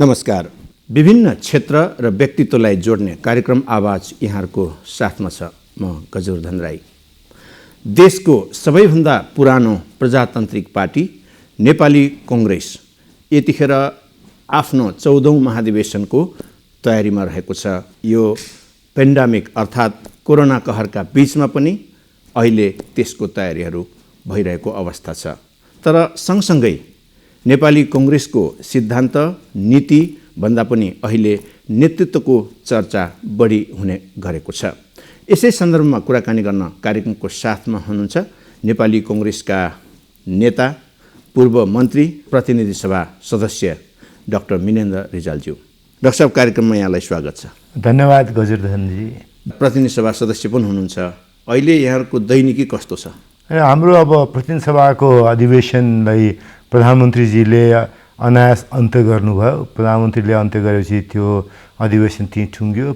नमस्कार। विभिन्न क्षेत्र र व्यक्तित्वलाई जोड्ने कार्यक्रम आवाज यहाँहरूको साथमा छ। म गजवर्धन राई। देशको सबैभन्दा पुरानो प्रजातान्त्रिक पार्टी नेपाली कांग्रेस यतिखेर आफ्नो 14औं महाधिवेशनको तयारीमा रहेको छ। यो पेन्डेमिक अर्थात् कोरोना कहरका बीचमा पनि अहिले त्यसको तयारीहरू भइरहेको अवस्था छ। तर सँगसँगै नेपाली कांग्रेसको सिद्धान्त नीति भन्दा पनि अहिले नेतृत्वको चर्चा बढी हुने गरेको छ। यसै सन्दर्भमा कुराकानी गर्न कार्यक्रमको साथमा हुनुहुन्छ नेपाली कांग्रेसका नेता पूर्व मन्त्री प्रतिनिधि सभा सदस्य डाक्टर मिनेन्द्र रिजालज्यू। डाक्टर साहब, कार्यक्रममा यहाँलाई स्वागत छ। धन्यवाद गजवर्धनजी। प्रतिनिधि सभा सदस्य पनि हुनुहुन्छ। अहिले यहाँहरूको दैनिकी कस्तो छ? हाम्रो अब प्रतिनिधि सभाको अधिवेशनलाई प्रधानमन्त्रीजीले अनायास अन्त्य गर्नुभयो। प्रधानमन्त्रीले अन्त्य गरेपछि त्यो अधिवेशन त्यहीँ ठुङ्ग्यो।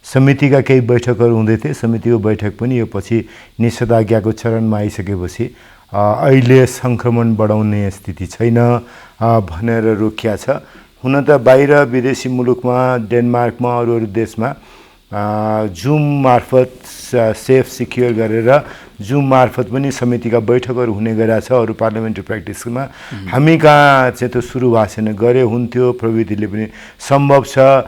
समितिका केही बैठकहरू हुँदै थिए। समितिको बैठक पनि यो पछि निषेधाज्ञाको चरणमा आइसकेपछि अहिले सङ्क्रमण बढाउने स्थिति छैन भनेर रोकिया छ। हुन त बाहिर विदेशी मुलुकमा, डेनमार्कमा, अरू देशमा जुम मार्फत सेफ सिक्योर गरेर जुम मार्फत पनि समितिका बैठकहरू हुने गरेका छ अरू पार्लियामेन्ट्री प्र्याक्टिसमा। हामी कहाँ चाहिँ त्यो सुरु भएको छैन। गरे हुन्थ्यो, प्रविधिले पनि सम्भव छ।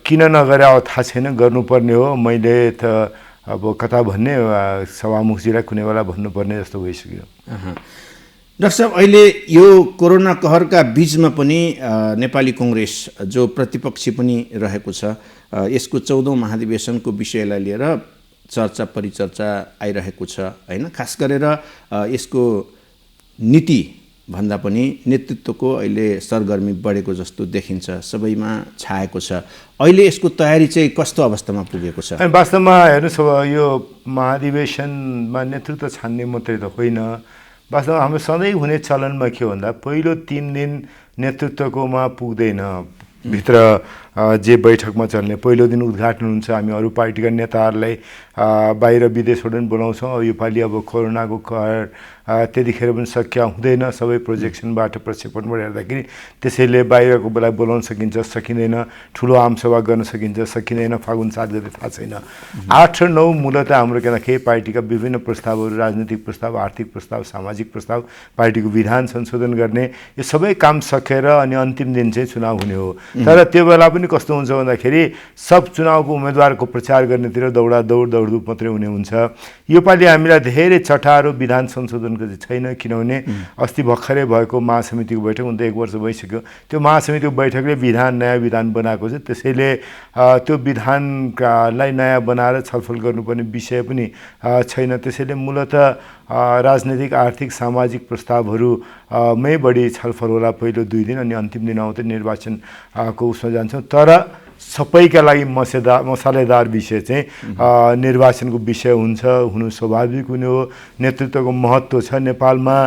किन नगरे अब थाहा छैन, गर्नुपर्ने हो। मैले त अब कता भन्ने सभामुखजीलाई कुनै बेला भन्नुपर्ने जस्तो भइसक्यो। डाक्टर साहब, अहिले यो कोरोना कहरका बीचमा पनि नेपाली कांग्रेस जो प्रतिपक्षी पनि रहेको छ, यसको 14औं महाधिवेशनको विषयलाई लिएर चर्चा परिचर्चा आइरहेको छ हैन। खास गरेर यसको नीति भन्दा पनि नेतृत्वको अहिले सरगर्मी बढेको जस्तो देखिन्छ, सबैमा छाएको छ। अहिले यसको तयारी चाहिँ कस्तो अवस्थामा पुगेको छ? वास्तवमा हेर्नुहोस्, अब यो महाधिवेशनमा नेतृत्व छान्ने मात्रै त होइन। वास्तवमा हाम्रो सधैँ हुने चलनमा के भन्दा पहिलो 3 दिन नेतृत्वकोमा पुग्दैन। भित्र जे बैठकमा चल्ने पहिलो दिन उद्घाटन हुन्छ। हामी अरू पार्टीका नेताहरूलाई बाहिर विदेशबाट पनि बोलाउँछौँ। अब योपालि अब कोरोनाको कहर त्यतिखेर पनि शक्य हुँदैन। सबै प्रोजेक्सनबाट प्रक्षेपणबाट हेर्दाखेरि त्यसैले बाहिरको बेला बोलाउन सकिन्छ, सकिँदैन। ठुलो आमसभा गर्न सकिन्छ, सकिँदैन। फागुन 7 गते थाहा छैन। 8 र 9 मूलत हाम्रो केही पार्टीका विभिन्न प्रस्तावहरू, राजनीतिक प्रस्ताव, आर्थिक प्रस्ताव, सामाजिक प्रस्ताव, पार्टीको विधान संशोधन गर्ने, यो सबै काम सकेर अनि अन्तिम दिन चाहिँ चुनाव हुने हो। तर त्यो बेला पनि कस्तो हुन्छ भन्दाखेरि सब चुनावको उम्मेदवारको प्रचार गर्नेतिर दौडधुप मात्रै हुने हुन्छ। योपालि हामीलाई धेरै चटारो विधान संशोधनको चाहिँ छैन। किनभने अस्ति भर्खरै भएको महासमितिको बैठक, हुन त 1 वर्ष भइसक्यो, त्यो महासमितिको बैठकले नयाँ विधान बनाएको छ। त्यसैले त्यो विधानलाई नयाँ बनाएर छलफल गर्नुपर्ने विषय पनि छैन। त्यसैले मूलतः राजनीतिक, आर्थिक, सामाजिक प्रस्तावहरूमै बढी छलफल होला पहिलो 2 दिन, अनि अन्तिम दिन आउँदै निर्वाचनको उसमा जान्छौँ। तर सबैका लागि मसालेदार विषय चाहिँ निर्वाचनको विषय हुन्छ, हुनु स्वाभाविक हुने हो। नेतृत्वको महत्त्व छ नेपालमा।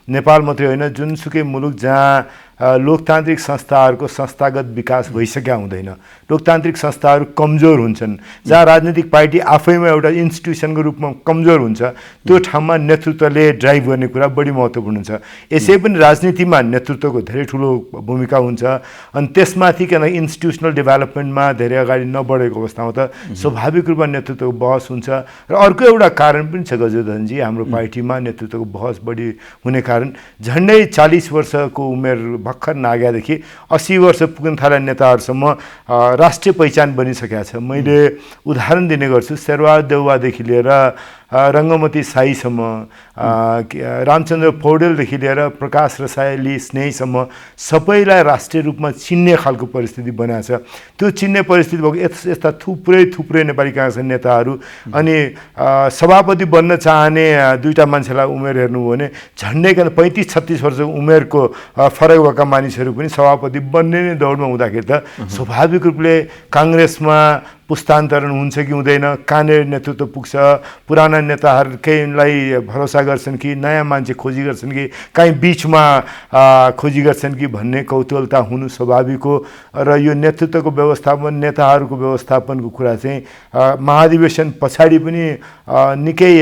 नेपाल मात्रै होइन, जुनसुकै मुलुक जहाँ लोकतान्त्रिक संस्थाहरूको संस्थागत विकास भइसकेका हुँदैन, लोकतान्त्रिक संस्थाहरू कमजोर हुन्छन्, जहाँ राजनीतिक पार्टी आफैमा एउटा इन्स्टिट्युसनको रूपमा कमजोर हुन्छ, त्यो ठाउँमा नेतृत्वले ड्राइभ गर्ने कुरा बढी महत्त्वपूर्ण हुन्छ। यसै पनि राजनीतिमा नेतृत्वको धेरै ठुलो भूमिका हुन्छ। अनि त्यसमाथि इन्स्टिट्युसनल डेभलपमेन्टमा धेरै अगाडि नबढेको अवस्थामा त स्वाभाविक रूपमा नेतृत्वको बहस हुन्छ। र अर्को एउटा कारण पनि छ गजवर्धनजी, हाम्रो पार्टीमा नेतृत्वको बहस बढी हुने कारण झन्डै 40 वर्षको उमेर भर्खर नागेदेखि 80 वर्ष पुग्न थाले नेताहरूसम्म राष्ट्रिय पहिचान बनिसकेका छ। मैले उदाहरण दिने गर्छु। शेरबहादुर देउवादेखि लिएर रङ्गमती साईसम्म, रामचन्द्र पौडेलदेखि लिएर प्रकाश रसाइली स्नेहीसम्म सबैलाई राष्ट्रिय रूपमा चिन्ने खालको परिस्थिति बनाएको छ। त्यो चिन्ने परिस्थिति भएको यस्ता थुप्रै नेपाली काङ्ग्रेसका नेताहरू, अनि सभापति बन्न चाहने 2टा मान्छेलाई उमेर हेर्नुभयो भने झन्डै 35-36 वर्षको उमेरको फरक भएका मानिसहरू पनि सभापति बन्ने नै दौडमा हुँदाखेरि त स्वाभाविक रूपले काङ्ग्रेसमा पुस्तान्तरण हुन्छ कि हुँदैन, कहाँनिर नेतृत्व पुग्छ, पुराना नेताहरूकैलाई भरोसा गर्छन् कि नयाँ मान्छे खोजी गर्छन् कि कहीँ बिचमा खोजी गर्छन् कि भन्ने कौतूहलता हुनु स्वाभाविक हो। र यो नेतृत्वको व्यवस्थापन, नेताहरूको व्यवस्थापनको कुरा चाहिँ महाधिवेशन पछाडि पनि निकै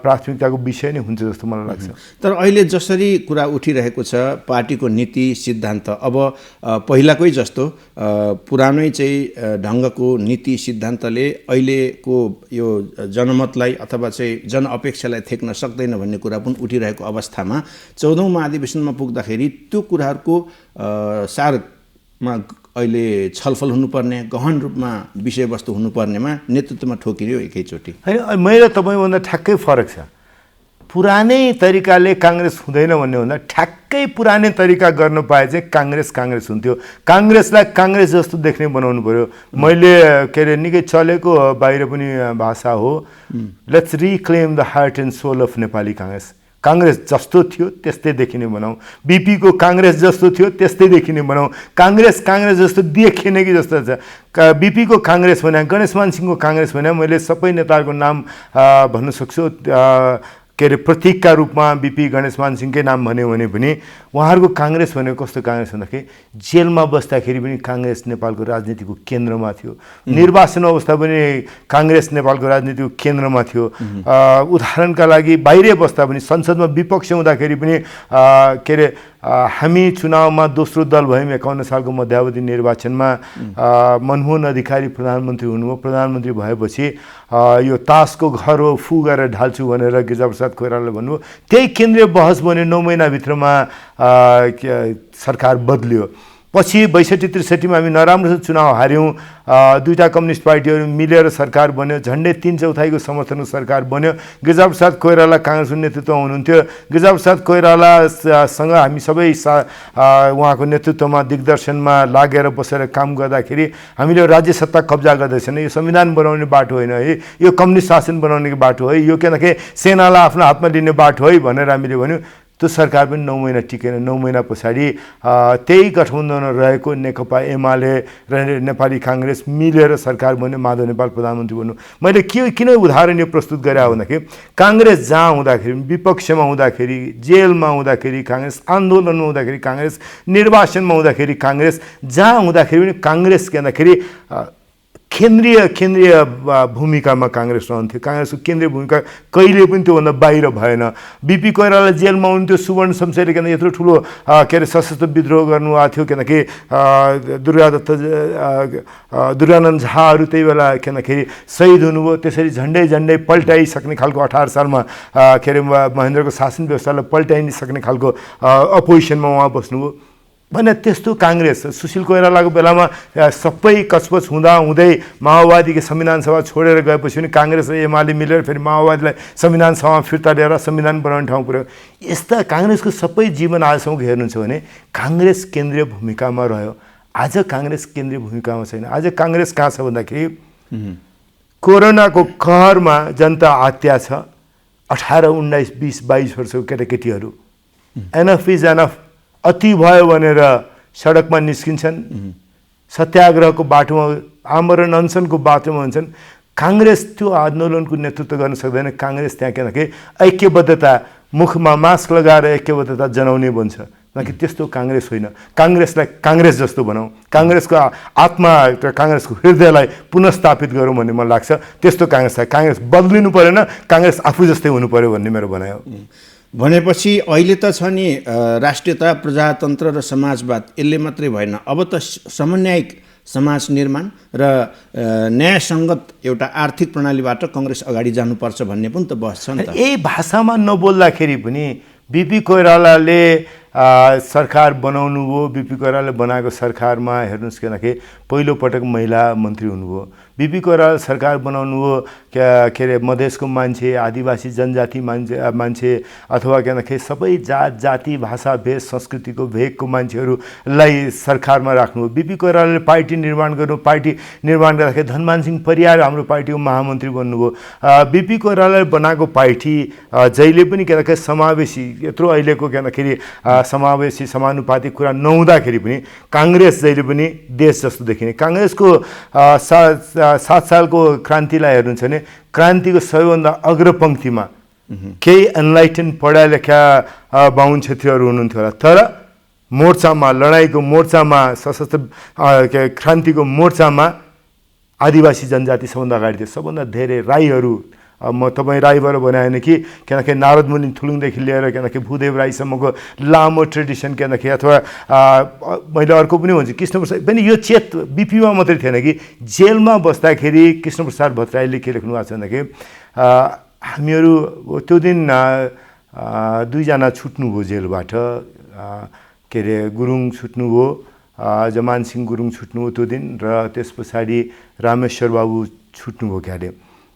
प्राथमिकताको विषय नै हुन्छ जस्तो मलाई लाग्छ। तर अहिले जसरी कुरा उठिरहेको छ पार्टीको नीति सिद्धान्त, अब पहिलाकै जस्तो पुरानै चाहिँ ढङ्गको नीति सिद्धान्तले अहिलेको यो जनमतलाई अथवा चाहिँ जनअपेक्षालाई थेक्न सक्दैन भन्ने कुरा पनि उठिरहेको अवस्थामा 14औं महाधिवेशनमा पुग्दाखेरि त्यो कुराहरूको सारमा अहिले छलफल हुनुपर्ने, गहन रूपमा विषयवस्तु हुनुपर्नेमा नेतृत्वमा ठोकियो एकैचोटि। होइन, मैले तपाईँभन्दा ठ्याक्कै फरक छ। पुरानै तरिकाले काङ्ग्रेस हुँदैन भन्ने भन्दा ठ्याक्कै पुरानै तरिका गर्न पाए चाहिँ काङ्ग्रेस हुन्थ्यो। काङ्ग्रेसलाई काङ्ग्रेस जस्तो देख्ने बनाउनु पर्यो। मैले के अरे निकै चलेको बाहिर पनि भाषा हो, let's reclaim the heart and soul of Nepali Congress. Congress जस्तो थियो त्यस्तै देखिने बनाऊ। बीपीको काङ्ग्रेस जस्तो थियो त्यस्तै देखिने बनाऊ। काङ्ग्रेस जस्तो देखिने कि जस्तो छ। बीपीको काङ्ग्रेस भने, गणेशमान सिंहको काङ्ग्रेस भने, मैले सबै नेताहरूको नाम भन्न सक्छु। के अरे प्रतीकका रूपमा बीपी गणेशमान सिंहकै नाम भन्यो भने पनि उहाँहरूको काङ्ग्रेस भनेको कस्तो काङ्ग्रेस भन्दाखेरि जेलमा बस्दाखेरि पनि काङ्ग्रेस नेपालको राजनीतिको केन्द्रमा थियो। निर्वाचन अवस्था पनि काङ्ग्रेस नेपालको राजनीतिको केन्द्रमा थियो। उदाहरणका लागि बाहिरै बस्दा पनि संसदमा विपक्ष हुँदाखेरि पनि के अरे हामी चुनावमा दोस्रो दल भयौँ 51 सालको मध्यावधि निर्वाचनमा। मनमोहन अधिकारी प्रधानमन्त्री हुनुभयो। प्रधानमन्त्री भएपछि यो तासको घर हो, फु गरेर ढाल्छु भनेर गिरिजाप्रसाद कोइरालाले भन्नुभयो। त्यही केन्द्रीय बहस बन्यो। 9 महिनाभित्रमा सरकार बदल्यो। पछि 62-63 हामी नराम्रो चुनाव हार्यौँ। दुईटा कम्युनिस्ट पार्टीहरू मिलेर सरकार बन्यो। झन्डै 3/4 समर्थनको सरकार बन्यो। गिरिजाप्रसाद कोइराला काङ्ग्रेसको नेतृत्वमा हुनुहुन्थ्यो। गिरिजाप्रसाद कोइरालासँग हामी सबै उहाँको नेतृत्वमा दिग्दर्शनमा लागेर बसेर काम गर्दाखेरि हामीले राज्य सत्ता कब्जा गर्दैछन्। यो संविधान बनाउने बाटो होइन है, यो कम्युनिस्ट शासन बनाउने बाटो है, यो के सेनालाई आफ्नो हातमा लिने बाटो है भनेर हामीले भन्यौँ। त्यो सरकार पनि 9 महिना टिकेन। 9 महिना पछाडि त्यही गठबन्धनमा रहेको नेकपा एमाले र नेपाली काङ्ग्रेस मिलेर सरकार बन्यो। माधव नेपाल प्रधानमन्त्री बन्नु। मैले किन उदाहरण यो प्रस्तुत गरेँ भन्दाखेरि काङ्ग्रेस जहाँ हुँदाखेरि, विपक्षमा हुँदाखेरि, जेलमा हुँदाखेरि काङ्ग्रेस, आन्दोलनमा हुँदाखेरि काङ्ग्रेस, निर्वाचनमा हुँदाखेरि काङ्ग्रेस, जहाँ हुँदाखेरि पनि काङ्ग्रेस के भन्दाखेरि केन्द्रीय भूमिकामा काङ्ग्रेस रहन्थ्यो। काङ्ग्रेसको केन्द्रीय भूमिका कहिले पनि त्योभन्दा बाहिर भएन। बीपी कोइराला जेलमा हुनुहुन्थ्यो। सुवर्ण शमशेरले के यत्रो ठुलो के अरे सशस्त्र विद्रोह गर्नुभएको थियो किनकि दुर्गानन्द झाहरू त्यही बेला किनखेरि शहीद हुनुभयो। त्यसरी झन्डै पल्टाइसक्ने खालको 18 सालमा के अरे महेन्द्रको शासन व्यवस्थालाई पल्टाइसक्ने खालको अपोजिसनमा उहाँ बस्नुभयो भने त्यस्तो काङ्ग्रेस। सुशील कोइरालाको बेलामा सबै कचपच हुँदै माओवादीको संविधान सभा छोडेर गएपछि पनि काङ्ग्रेस र एमाले मिलेर फेरि माओवादीलाई संविधान सभामा फिर्ता ल्याएर संविधान बनाउने ठाउँ पुर्यायो। यस्ता काङ्ग्रेसको सबै जीवन आजसम्म हेर्नुहुन्छ भने काङ्ग्रेस केन्द्रीय भूमिकामा रह्यो। आज काङ्ग्रेस केन्द्रीय भूमिकामा छैन। आज काङ्ग्रेस कहाँ छ भन्दाखेरि कोरोनाको कहरमा जनता आत्या छ। 18, 19, 20, 22 वर्षको केटाकेटीहरू एनफ इज एनफ, अति भयो भनेर सडकमा निस्किन्छन्। सत्याग्रहको बाटोमा, आमरण अनसनको बाटोमा हुन्छन्। काङ्ग्रेस त्यो आन्दोलनको नेतृत्व गर्न सक्दैन। काङ्ग्रेस त्यहाँ किनकि ऐक्यबद्धता, मुखमा मास्क लगाएर ऐक्यबद्धता जनाउने बन्छ। कि त्यस्तो काङ्ग्रेस होइन। काङ्ग्रेसलाई काङ्ग्रेस जस्तो बनाऊ। काङ्ग्रेसको आत्मा र काङ्ग्रेसको हृदयलाई पुनर्स्थापित गरौँ भन्ने मलाई लाग्छ। त्यस्तो काङ्ग्रेस बदलिनु परेन, काङ्ग्रेस आफू जस्तै हुनु पर्यो भन्ने मेरो भनाइ हो। भनेपछि अहिले त छ नि राष्ट्रियता, प्रजातन्त्र र समाजवाद, यसले मात्रै भएन, अब त समन्वयिक समाज निर्माण र न्यायसङ्गत एउटा आर्थिक प्रणालीबाट काङ्ग्रेस अगाडि जानुपर्छ भन्ने पनि त बहस छ नि त। यही भाषामा नबोल्दाखेरि पनि बीपी कोइरालाले सरकार बनाउनु भयो। बीपी कोइरालाले बनाएको सरकारमा हेर्नुहोस् किनकि पहिलो पटक महिला मन्त्री हुनुभयो। बीपी कोइराला सरकार बनाउनु हो के अरे मधेसको मान्छे, आदिवासी जनजाति मान्छे अथवा के भन्दाखेरि सबै जात जाति भाषा भेष संस्कृतिको भेगको मान्छेहरूलाई सरकारमा राख्नु। बीपी कोइरालाले पार्टी निर्माण गर्नु। पार्टी निर्माण गर्दाखेरि धनमान सिंह परियार हाम्रो पार्टीको महामन्त्री बन्नुभयो। बीपी कोइरालाले बनाएको पार्टी जहिले पनि के भन्दाखेरि समावेशी, यत्रो अहिलेको के भन्दाखेरि समावेशी समानुपातिक कुरा नहुँदाखेरि पनि काङ्ग्रेस जहिले पनि देश जस्तो देखिने। काङ्ग्रेसको 7 सालको क्रान्तिलाई हेर्नुहुन्छ भने क्रान्तिको सबैभन्दा अग्रपङ्क्तिमा केही एनलाइटन पढा लेखा बाहुन क्षेत्रीहरू हुनुहुन्थ्यो होला, तर मोर्चामा, लडाइँको मोर्चामा, सशस्त्र क्रान्तिको मोर्चामा आदिवासी जनजाति सबभन्दा अगाडि थियो। सबभन्दा धेरै राईहरू, म तपाईँ राईबाट बनाएन कि किनकि नारद मुनि थुलुङदेखि लिएर किनकि भूदेव राईसम्मको लामो ट्रेडिसन किनकि, अथवा मैले अर्को पनि भन्छु कृष्णप्रसाद पनि यो चेत बिपीमा मात्रै थिएन कि जेलमा बस्दाखेरि कृष्णप्रसाद भट्टराईले के लेख्नु भएको छ भन्दाखेरि हामीहरू त्यो दिन 2 जना छुट्नुभयो जेलबाट, के अरे गुरुङ छुट्नुभयो, जमानसिंह गुरुङ छुट्नुभयो त्यो दिन, र त्यस पछाडि रामेश्वर बाबु छुट्नुभयो। क्या अरे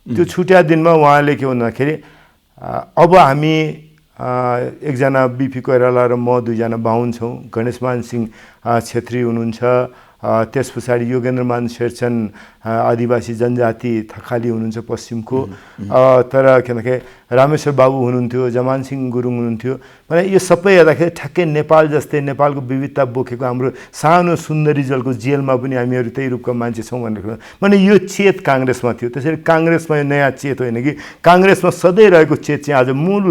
त्यो छुट्या दिनमा उहाँले के भन्दाखेरि अब हामी एकजना बिपी कोइराला र म 2 जना बाहुन छौँ, गणेशमान सिंह छेत्री हुनुहुन्छ, त्यस पछाडि योगेन्द्रमान शेरचन आदिवासी जनजाति थकाली हुनुहुन्छ पश्चिमको, तर किनकि रामेश्वर बाबु हुनुहुन्थ्यो, जमानसिंह गुरुङ हुनुहुन्थ्यो। भने यो सबै हेर्दाखेरि ठ्याक्कै नेपाल जस्तै नेपालको विविधता बोकेको हाम्रो सानो सुन्दरी जलको जेलमा पनि हामीहरू त्यही रूपका मान्छे छौँ भनेर भने यो चेत काङ्ग्रेसमा थियो। त्यसरी काङ्ग्रेसमा यो नयाँ चेत होइन कि काङ्ग्रेसमा सधैँ रहेको चेत चाहिँ आज मूल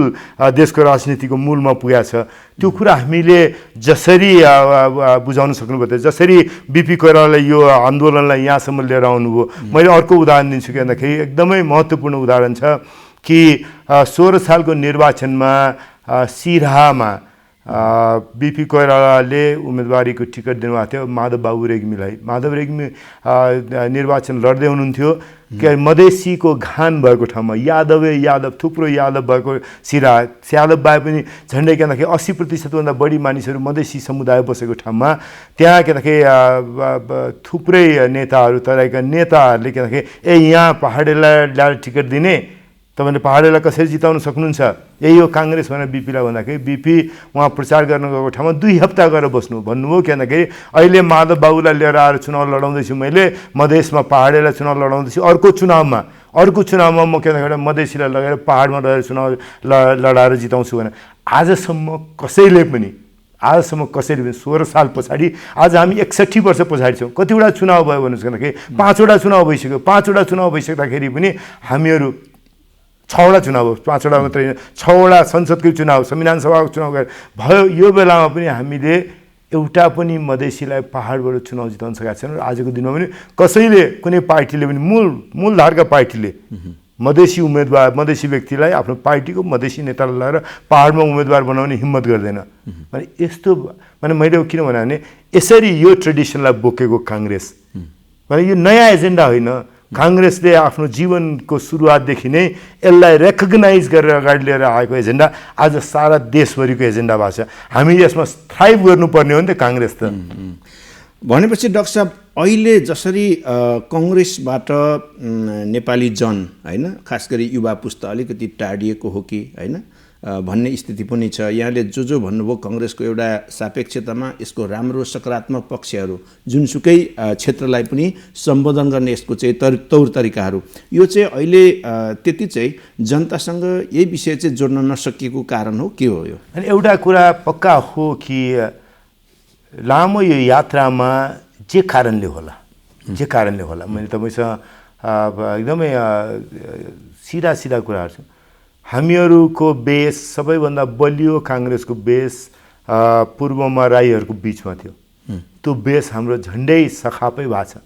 देशको राजनीतिको मूलमा पुगेको छ। त्यो कुरा हामीले जसरी बुझाउन सक्नुपर्छ, जसरी बिपी कोइरालाले यो आन्दोलनलाई यहाँसम्म लिएर आउनुभयो। मैले अर्को उदाहरण दिन्छु कि भन्दाखेरि एकदमै महत्त्वपूर्ण उदाहरण छ कि 16 सालको निर्वाचनमा सिराहामा बिपी कोइरालाले उम्मेदवारीको टिकट दिनुभएको थियो माधव बाबु रेग्मीलाई। माधव रेग्मी निर्वाचन लड्दै हुनुहुन्थ्यो कि मधेसीको घान भएको ठाउँमा, यादव थुप्रो यादव भएको सिराहा, यादव भए पनि झन्डै किनकि 80% बढी मानिसहरू मधेसी समुदाय बसेको ठाउँमा त्यहाँ किनकि थुप्रै नेताहरू, तराईका नेताहरूले किनकि यहाँ पहाडेलाई ल्याएर टिकट दिने, तपाईँले पहाडेलाई कसरी जिताउन सक्नुहुन्छ, यही हो काङ्ग्रेस भनेर बिपीलाई भन्दाखेरि बिपी उहाँ प्रचार गर्न गएको ठाउँमा 2 हप्ता गएर बस्नु भन्नुभयो। किनकि अहिले माधव बाबुलाई लिएर आएर चुनाव लडाउँदैछु, मैले मधेसमा पहाडेलाई चुनाव लडाउँदैछु, अर्को चुनावमा म किनकि मधेसीलाई लगेर पहाडमा लगेर चुनाव लडाएर जिताउँछु भने आजसम्म कसैले पनि 16 साल पछाडि आज हामी 61 वर्ष पछाडि छौँ। कतिवटा चुनाव भयो भन्नुहोस्, किनकि 5वटा चुनाव भइसक्यो। 5वटा चुनाव भइसक्दाखेरि पनि हामीहरू 6वटा चुनाव, 5वटा मात्रै होइन, 6वटा संसदको चुनाव, संविधान सभाको चुनाव भयो। यो बेलामा पनि हामीले एउटा पनि मधेसीलाई पहाडबाट चुनाव जिताउन सकेका छैनौँ। आजको दिनमा पनि कसैले, कुनै पार्टीले पनि मूलधारका पार्टीले मधेसी उम्मेदवार, मधेसी व्यक्तिलाई आफ्नो पार्टीको मधेसी नेतालाई लगाएर पहाडमा उम्मेदवार बनाउने हिम्मत गर्दैन। भने यस्तो भने मैले किन भने यसरी यो ट्रेडिसनलाई बोकेको काङ्ग्रेस भने यो नयाँ एजेन्डा होइन। काङ्ग्रेसले आफ्नो जीवनको सुरुवातदेखि नै यसलाई रेकग्नाइज गरेर अगाडि लिएर आएको एजेन्डा आज सारा देशभरिको एजेन्डा भएको छ। हामी यसमा थ्राइभ गर्नुपर्ने हो नि त काङ्ग्रेस त। भनेपछि डाक्टर साहब अहिले जसरी कङ्ग्रेसबाट नेपाली जन होइन, खास गरी युवा पुस्ता अलिकति टाढिएको हो कि होइन भन्ने स्थिति पनि छ। यहाँले जो भन्नुभयो कङ्ग्रेसको एउटा सापेक्षतामा यसको राम्रो सकारात्मक पक्षहरू जुनसुकै क्षेत्रलाई पनि सम्बोधन गर्ने यसको चाहिँ तौर तरिकाहरू, यो चाहिँ अहिले त्यति चाहिँ जनतासँग यही विषय चाहिँ जोड्न नसकिएको कारण हो के हो यो? अनि एउटा कुरा पक्का हो कि लामो यो यात्रामा जे कारणले होला मैले तपाईँसँग एकदमै सिधा कुराहरू छ। हामीहरूको बेस सबैभन्दा बलियो काङ्ग्रेसको बेस पूर्वमा राईहरूको बिचमा थियो। त्यो बेस हाम्रो झन्डै सखापै भएको छ।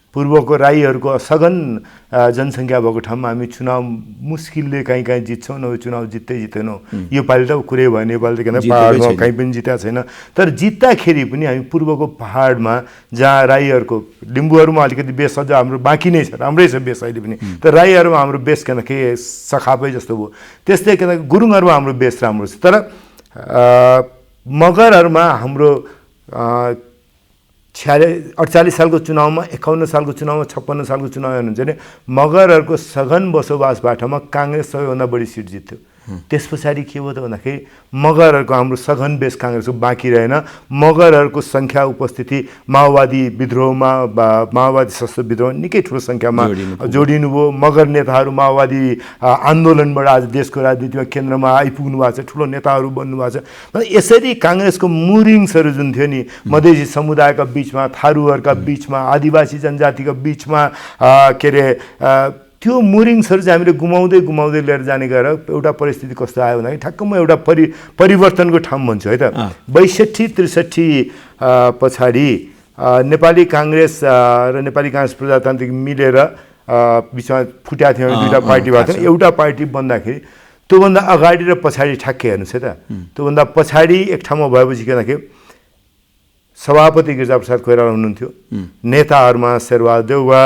पूर्वको राईहरूको सघन जनसङ्ख्या भएको ठाउँमा हामी चुनाव मुस्किलले कहीँ जित्छौँ, नभए चुनाव जित्दैनौँ। यो पालि त कुरै भयो, नेपाल त किन पहाडमा कहीँ पनि जितेको छैन। तर जित्दाखेरि पनि हामी पूर्वको पहाडमा जहाँ राईहरूको, लिम्बूहरूमा अलिकति बेस अझ हाम्रो बाँकी नै छ, राम्रै छ बेस अहिले पनि, तर राईहरूमा हाम्रो बेस किनकि सखापै जस्तो भयो। त्यस्तै किनकि गुरुङहरूमा हाम्रो बेस राम्रो छ। तर मगरहरूमा हाम्रो 48 सालको चुनावमा, 51 सालको चुनावमा, 56 सालको चुनाव हेर्नुहुन्छ भने मगरहरूको सघन बसोबासबाटमा काङ्ग्रेस सबैभन्दा बढी सिट जित्थ्यो। त्यस पछाडि के भयो त भन्दाखेरि मगरहरूको हाम्रो सघन बेस काङ्ग्रेसको बाँकी रहेन। मगरहरूको सङ्ख्या उपस्थिति माओवादी विद्रोहमा माओवादी सशस्त्र विद्रोह निकै ठुलो सङ्ख्यामा जोडिनु भयो। मगर नेताहरू माओवादी आन्दोलनबाट आज देशको राजनीतिमा केन्द्रमा आइपुग्नु भएको छ, ठुलो नेताहरू बन्नु भएको छ। यसरी काङ्ग्रेसको मुरिङ्सहरू जुन थियो नि, मधेसी समुदायका बिचमा, थारूहरूका बिचमा, आदिवासी जनजातिका बिचमा के अरे त्यो मुरिङ्सहरू चाहिँ हामीले गुमाउँदै गुमाउँदै लिएर जाने गएर एउटा परिस्थिति कस्तो आयो भन्दाखेरि ठ्याक्क म एउटा परिवर्तनको ठाउँ भन्छु है त। 62-63 पछाडि नेपाली काङ्ग्रेस र नेपाली काङ्ग्रेस प्रजातान्त्रिक मिलेर बिचमा फुट्या थियो, दुईवटा पार्टी भएको थियो। एउटा पार्टी बन्दाखेरि त्योभन्दा अगाडि र पछाडि ठ्याक्कै हेर्नुहोस् है त। त्योभन्दा पछाडि एक ठाउँमा भएपछि के भन्दाखेरि सभापति गिरिजाप्रसाद कोइराला हुनुहुन्थ्यो, नेताहरूमा शेरबहादुर देउवा,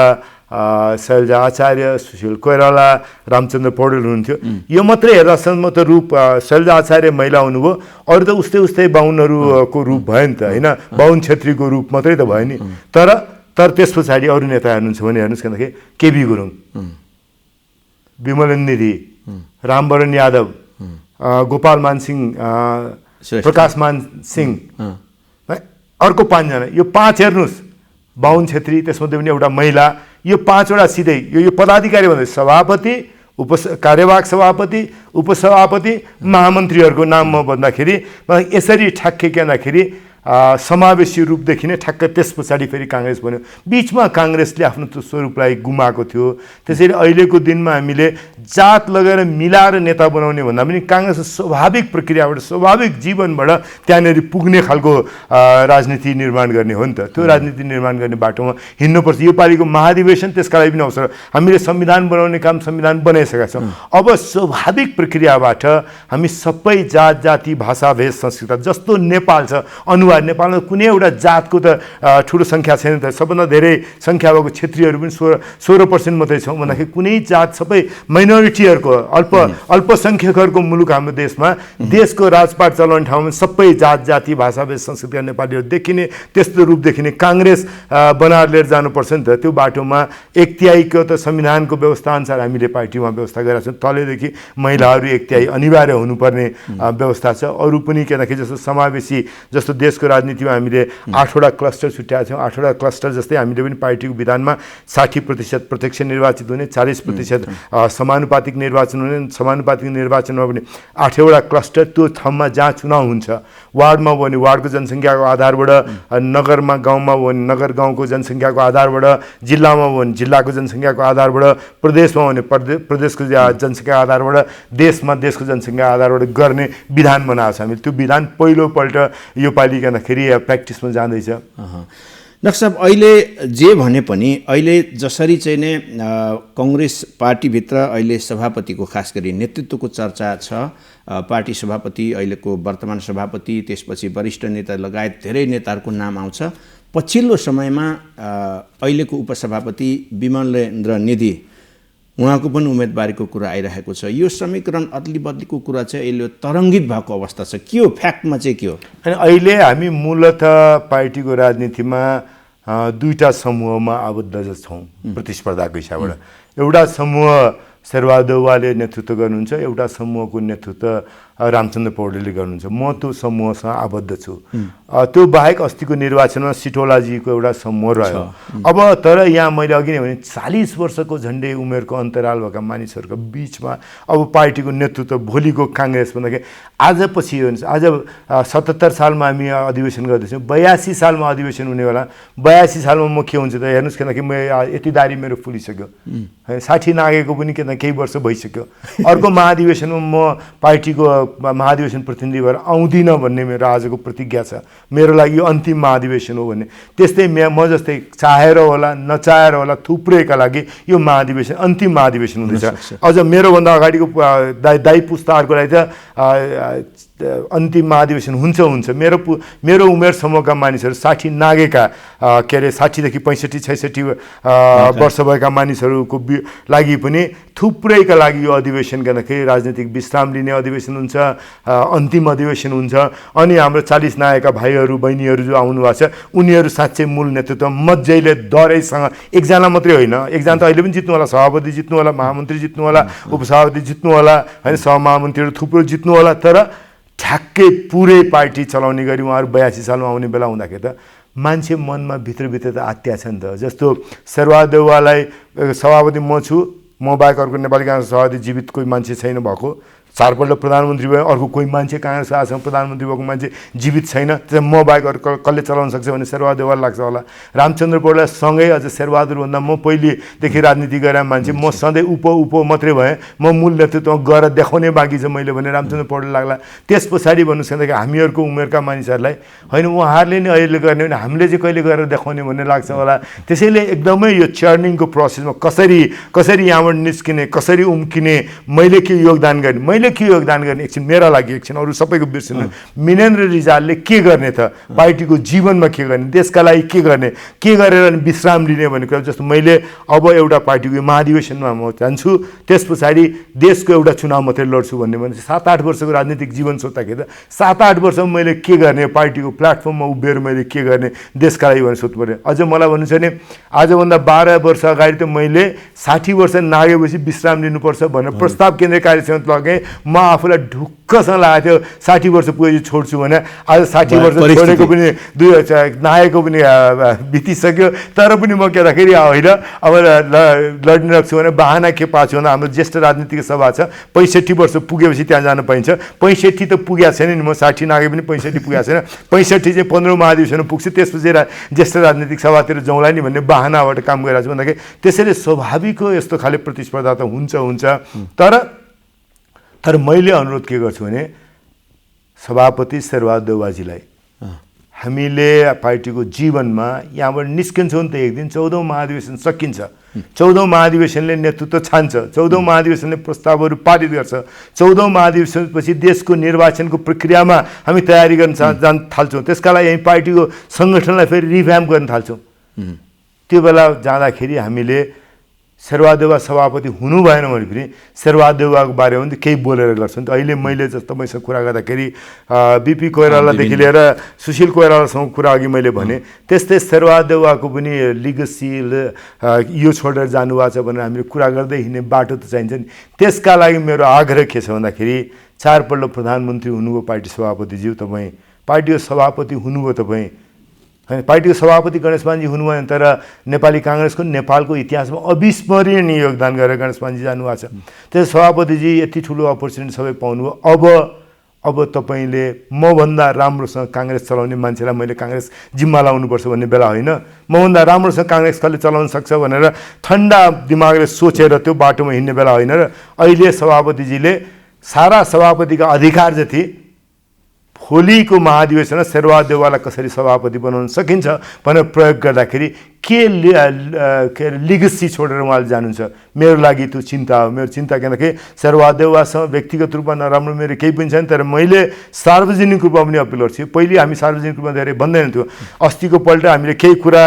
शैलजा आचार्य, सुशील कोइराला, रामचन्द्र पौडेल हुनुहुन्थ्यो। यो मात्रै हेर्दासम्म त रूप शैलजा आचार्य महिला हुनुभयो, अरू त उस्तै उस्तै बाहुनहरूको रूप भयो नि त होइन, बाहुन छेत्रीको रूप मात्रै त भयो नि। तर त्यस पछाडि अरू नेता हेर्नुहुन्छ भने हेर्नुहोस् किनकि केबी गुरुङ, विमलेन्द्र गिरी, रामवरण यादव, गोपाल मानसिंह, प्रकाश मान सिंह, अर्को 5 जना, यो 5 हेर्नुहोस्, बाहुन छेत्री, त्यसमध्ये पनि एउटा महिला, यो 5 वटा सिधै यो पदाधिकारी भन्दै सभापति, कार्यवाहक सभापति, उपसभापति, महामन्त्रीहरूको नाम म भन्दाखेरि यसरी ठ्याक्कै के भन्दाखेरि समावेशी रूपदेखि नै ठ्याक्क त्यस पछाडि फेरि काङ्ग्रेस बन्यो। बिचमा काङ्ग्रेसले आफ्नो त्यो स्वरूपलाई गुमाएको थियो। त्यसैले अहिलेको दिनमा हामीले जात लगेर मिलाएर नेता बनाउने भन्दा पनि काङ्ग्रेसको स्वाभाविक प्रक्रियाबाट, स्वाभाविक जीवनबाट त्यहाँनिर पुग्ने खालको राजनीति निर्माण गर्ने हो नि त। त्यो राजनीति निर्माण गर्ने बाटोमा हिँड्नुपर्छ। यो पालिको महाधिवेशन त्यसका लागि पनि अवसर। हामीले संविधान बनाउने काम संविधान बनाइसकेका छौँ। अब स्वाभाविक प्रक्रियाबाट हामी सबै जात जाति भाषा भेष संस्कृति जस्तो नेपाल छ, नेपालमा कुनै एउटा जातको त ठुलो सङ्ख्या छैन त। सबभन्दा धेरै सङ्ख्या भएको क्षेत्रीहरू पनि 16% मात्रै छौँ भन्दाखेरि कुनै जात सबै माइनोरिटीहरूको अल्पसङ्ख्यकहरूको मुलुक हाम्रो देशमा, देशको राजपाट चलाउने ठाउँमा सबै जात जाति भाषा भेष संस्कृतिका नेपालीहरू देखिने, त्यस्तो रूप देखिने काङ्ग्रेस बनाएर लिएर जानुपर्छ नि त। त्यो बाटोमा 1/3 त संविधानको व्यवस्थाअनुसार हामीले पार्टीमा व्यवस्था गरेका छौँ। तलेदेखि महिलाहरू 1/3 अनिवार्य हुनुपर्ने व्यवस्था छ। अरू पनि के भन्दाखेरि जस्तो समावेशी, जस्तो देशको राजनीतिमा हामीले 8वटा क्लस्टर छुट्याएका छौँ। 8वटा क्लस्टर जस्तै हामीले पनि पार्टीको विधानमा 60% प्रत्यक्ष निर्वाचित हुने, 40% समानुपातिक निर्वाचन हुने। समानुपातिक निर्वाचनमा पनि 8वटा क्लस्टर, त्यो ठाउँमा जहाँ चुनाव हुन्छ, वार्डमा भने वार्डको जनसङ्ख्याको आधारबाट, नगरमा गाउँमा भने नगर गाउँको जनसङ्ख्याको आधारबाट, जिल्लामा भने जिल्लाको जनसङ्ख्याको आधारबाट, प्रदेशमा भने प्रदेशको जनसङ्ख्याको आधारबाट, देशमा देशको जनसङ्ख्या आधारबाट गर्ने विधान बनाएको छ हामीले। त्यो विधान पहिलोपल्ट यो पालि खेरि प्र्याक्टिसमा जाँदैछ। डाक्टर साहब, अहिले जे भने पनि अहिले जसरी चाहिँ नै काङ्ग्रेस पार्टीभित्र अहिले सभापतिको खास गरी नेतृत्वको चर्चा छ, पार्टी सभापति, अहिलेको वर्तमान सभापति, त्यसपछि वरिष्ठ नेता लगायत धेरै नेताहरूको नाम आउँछ। पछिल्लो समयमा अहिलेको उपसभापति विमलेन्द्र निधि, उहाँको पनि उम्मेदवारीको कुरा आइरहेको छ। यो समीकरण अदली बदलीको कुरा चाहिँ अहिले तरङ्गित भएको अवस्था छ। के हो फ्याक्टमा चाहिँ के हो? अनि अहिले हामी मूलतः पार्टीको राजनीतिमा 2टा समूहमा आबद्ध छौँ प्रतिस्पर्धाको हिसाबबाट। एउटा समूह शेरबहादुर देउवाले नेतृत्व गर्नुहुन्छ, एउटा समूहको नेतृत्व रामचन्द्र पौडेलले गर्नुहुन्छ। म त्यो समूहसँग आबद्ध छु। त्यो बाहेक अस्तिको निर्वाचनमा सिटोलाजीको एउटा समूह रह्यो। अब तर यहाँ मैले अघि नै भने 40 वर्षको झन्डै उमेरको अन्तराल भएका मानिसहरूको बिचमा अब पार्टीको नेतृत्व भोलिको काङ्ग्रेस भन्दाखेरि आजपछि आज 77 सालमा हामी अधिवेशन गर्दैछौँ, 82 सालमा अधिवेशन हुने बेला 82 सालमा म के हुन्छ त हेर्नुहोस्, किनकि म यति दारी मेरो फुलिसक्यो, 60 नागेको पनि किन केही वर्ष भइसक्यो। अर्को महाधिवेशनमा म पार्टीको महाधिवेशन प्रतिनिधि भएर आउँदिनँ भन्ने मेरो आजको प्रतिज्ञा छ। मेरो लागि यो अन्तिम महाधिवेशन हो भन्ने। त्यस्तै म जस्तै चाहेर होला नचाहेर होला थुप्रैका लागि यो महाधिवेशन अन्तिम महाधिवेशन हुँदैछ। अझ मेरोभन्दा अगाडिको दाइ पुस्ताहरूको लागि त अन्तिम महाधिवेशन हुन्छ मेरो उमेर समूहका मानिसहरू 60 नागेका के अरे 60 देखि 65 66 वर्ष भएका मानिसहरूको लागि पनि थुप्रैका लागि यो अधिवेशन गर्दाखेरि राजनीतिक विश्राम लिने अधिवेशन हुन्छ, अन्तिम अधिवेशन हुन्छ। अनि हाम्रो 40 नागेका भाइहरू बहिनीहरू जो आउनु भएको छ उनीहरू साँच्चै मूल नेतृत्व मजैले डरैसँग, एकजना मात्रै होइन, एकजना त अहिले पनि जित्नु होला, सभापति जित्नु होला, महामन्त्री जित्नु होला, उपसभापति जित्नु होला, होइन, सहमहामन्त्रीहरू थुप्रो जित्नु होला, तर ठ्याक्कै पुरै पार्टी चलाउने गरी उहाँहरू 82 सालमा आउने बेला हुँदाखेरि त मान्छे मनमा भित्रभित्र त आत्या छ नि त। जस्तो शेरबहादुर देउवालाई सभापति म छु, म बाहेक अर्को नेपाली काङ्ग्रेस सभापति जीवित कोही मान्छे छैन भएको, 4 पल्ट प्रधानमन्त्री भयो, अर्को कोही मान्छे काङ्ग्रेस आएसँग प्रधानमन्त्री भएको मान्छे जीवित छैन, त्यो म बाहेक अर्को कसले चलाउन सक्छ भने शेरबहादुर देउवालाई लाग्छ होला। रामचन्द्र पौडेल सँगै अझ शेरबहादुरभन्दा म पहिलेदेखि राजनीति गरेर मान्छे, म सधैँ उप मात्रै भएँ, म मूल नेतृत्वमा गएर देखाउने बाँकी छ मैले भने रामचन्द्र पौडेल लाग्ला। त्यस पछाडि भन्नुहोस् भन्दाखेरि हामीहरूको उमेरका मानिसहरूलाई होइन उहाँहरूले नै अहिले गर्ने भने हामीले चाहिँ कहिले गएर देखाउने भन्ने लाग्छ होला। त्यसैले एकदमै यो चर्निङको प्रोसेसमा कसरी यहाँबाट निस्किने, कसरी उम्किने, मैले के योगदान गर्ने एकछिन मेरा लागि, एकछिन अरू सबैको बिर्सिनु। मिनेन्द्र रिजालले के गर्ने त, पार्टीको जीवनमा के गर्ने, देशका लागि के गर्ने, के गरेर विश्राम लिने भन्ने कुरा। जस्तो मैले अब एउटा पार्टीको महाधिवेशनमा म जान्छु, त्यस पछाडि देशको एउटा चुनाव मात्रै लड्छु भन्ने भने 7-8 वर्षको राजनीतिक जीवन सोच्दाखेरि त 7-8 वर्षमा मैले के गर्ने, पार्टीको प्लेटफर्ममा उभिएर मैले के गर्ने देशका लागि भनेर सोध्नु पऱ्यो। अझ मलाई भन्नु छ भने आजभन्दा 12 वर्ष अगाडि त मैले 60 वर्ष नागेपछि विश्राम लिनुपर्छ भनेर प्रस्ताव केन्द्रीय कार्य समिति लगेँ। म आफूलाई ढुक्कसँग लागेको थियो 60 वर्ष पुगेपछि छोड्छु भने। आज 60 वर्ष छोडेको पनि नआएको पनि बितिसक्यो, तर पनि म केदाखेरि होइन अब लड्ने राख्छु भने बहाना के पाछु भने हाम्रो ज्येष्ठ राजनीतिक सभा छ, 65 वर्ष पुगेपछि त्यहाँ जान पाइन्छ। 65 त पुगेको छैन नि, म 60 नागे पनि 65 पुगेको छैन, 65 चाहिँ 15 महाधिवेशन पुग्छु, त्यसपछि ज्येष्ठ राजनीतिक सभातिर जाउँला नि भन्ने बहानाबाट काम गरिरहेको छु भन्दाखेरि त्यसैले स्वाभाविक हो यस्तो खाले प्रतिस्पर्धा त हुन्छ। तर मैले अनुरोध के गर्छु भने सभापति शेरबहादुर देउवाजीलाई हामीले पार्टीको जीवनमा यहाँबाट निस्किन्छौँ त एक दिन 14औं महाधिवेशन सकिन्छ, 14औं महाधिवेशनले नेतृत्व छान्छ, 14औं महाधिवेशनले प्रस्तावहरू पारित गर्छ, 14औं महाधिवेशनपछि देशको निर्वाचनको प्रक्रियामा हामी तयारी गर्न जान थाल्छौँ। त्यसका लागि हामी पार्टीको सङ्गठनलाई फेरि रिभ्याम्प गर्न थाल्छौँ। त्यो बेला जाँदाखेरि हामीले शेरबहादुर देउवा सभापति हुनु भएन भने पनि शेरबहादुर देउवाको बारेमा पनि केही बोलेर गर्छन्। अहिले मैले जस्तो तपाईँसँग कुरा गर्दाखेरि बिपी कोइरालादेखि लिएर सुशील कोइरालासँग कुरा अघि मैले भने त्यस्तै शेरबहादुर देउवाको पनि लिगेसी यो छोडेर जानुभएको छ भनेर हामीले कुरा गर्दै हिँड्ने बाटो त चाहिन्छ नि। त्यसका लागि मेरो आग्रह के छ भन्दाखेरि 4 पल्ट प्रधानमन्त्री हुनुभयो पार्टी सभापतिज्यू, तपाईँ पार्टीको सभापति हुनुभयो, तपाईँ होइन पार्टीको सभापति गणेश मानजी हुनुभयो, तर नेपाली काङ्ग्रेसको नेपालको इतिहासमा अविस्मरणीय योगदान गरेर गणेश मानजी जानुभएको छ। त्यस सभापतिजी यति ठुलो अपर्च्युनिटी सबै पाउनुभयो। अब तपाईँले मभन्दा राम्रोसँग काङ्ग्रेस चलाउने मान्छेलाई मैले काङ्ग्रेस जिम्मा लाउनुपर्छ भन्ने बेला होइन, मभन्दा राम्रोसँग काङ्ग्रेस कसले चलाउन सक्छ भनेर ठन्डा दिमागले सोचेर त्यो बाटोमा हिँड्ने बेला होइन। र अहिले सभापतिजीले सारा सभापतिका अधिकार जति भोलिको महाधिवेशनमा शेरबहादुर देउवालाई कसरी सभापति बनाउन सकिन्छ भनेर प्रयोग गर्दाखेरि के लिगेसी छोडेर उहाँले जानुहुन्छ, मेरो लागि त्यो चिन्ता हो। मेरो चिन्ता किनकि शेरबहादुर देउवासँग व्यक्तिगत रूपमा नराम्रो मेरो केही पनि छैन, तर मैले सार्वजनिक रूपमा पनि अपिल गर्छु। पहिले हामी सार्वजनिक रूपमा धेरै भन्दैन थियो, अस्तिको पल्ट हामीले केही कुरा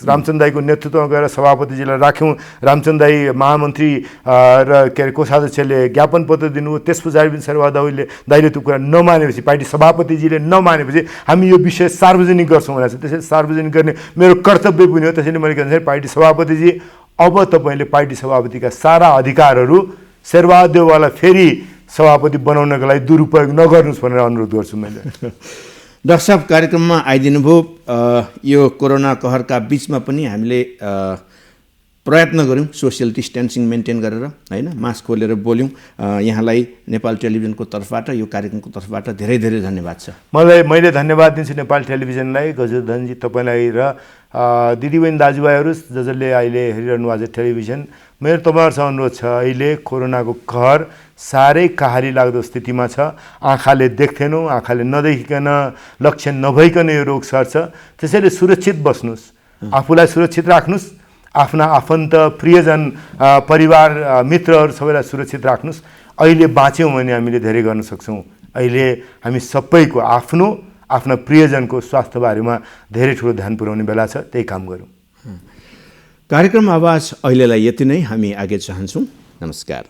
रामचन्द्र दाईको नेतृत्वमा गएर सभापतिजीलाई राख्यौँ, रामचन्द्र दाई महामन्त्री र के अरे कोषाध्यक्षले ज्ञापन पत्र दिनुभयो, त्यस पछाडि पनि शेरबहादुर दाईले त्यो कुरा नमानेपछि, पार्टी सभापतिजीले नमानेपछि हामी यो विषय सार्वजनिक गर्छौँ भनेको छ। त्यसैले सार्वजनिक गर्ने मेरो कर्तव्य पनि हो। त्यसैले मैले के पार्टी सभापतिजी अब तपाईँले पार्टी सभापतिका सारा अधिकारहरू शेरबहादुर देउवालाई फेरि सभापति बनाउनको लागि दुरुपयोग नगर्नुहोस् भनेर अनुरोध गर्छु मैले। डाक्टर साहब कार्यक्रममा आइदिनु भयो। यो कोरोना कहरका बिचमा पनि हामीले प्रयत्न गऱ्यौँ सोसियल डिस्टेन्सिङ मेन्टेन गरेर, होइन, मास्क खोलेर बोल्यौँ। यहाँलाई नेपाल टेलिभिजनको तर्फबाट यो कार्यक्रमको तर्फबाट धेरै धेरै धन्यवाद छ। मैले धन्यवाद दिन्छु नेपाल टेलिभिजनलाई, गजरधनजी तपाईँलाई र दिदीबहिनी दाजुभाइहरू जसले अहिले हेरिरहनु भएको छ टेलिभिजन। मेरो तपाईँहरूसँग अनुरोध छ, अहिले कोरोनाको कहर साह्रै कहाली लाग्दो स्थितिमा छ। आँखाले देख्थेनौँ, आँखाले नदेखिकन, लक्षण नभइकन यो रोग सर्छ। त्यसैले सुरक्षित बस्नुहोस्, आफूलाई सुरक्षित राख्नुहोस्, आफ्ना आफन्त प्रियजन परिवार मित्रहरू सबैलाई सुरक्षित राख्नुहोस्। अहिले बाँच्यौँ भने हामीले धेरै गर्न सक्छौँ। अहिले हामी सबैको आफ्ना प्रियजनको स्वास्थ्यबारेमा धेरै ठुलो ध्यान पुर्याउने बेला छ, त्यही काम गरौँ। कार्यक्रम आवाज अहिलेलाई यति नै। हामी आगे चाहन्छौँ। नमस्कार।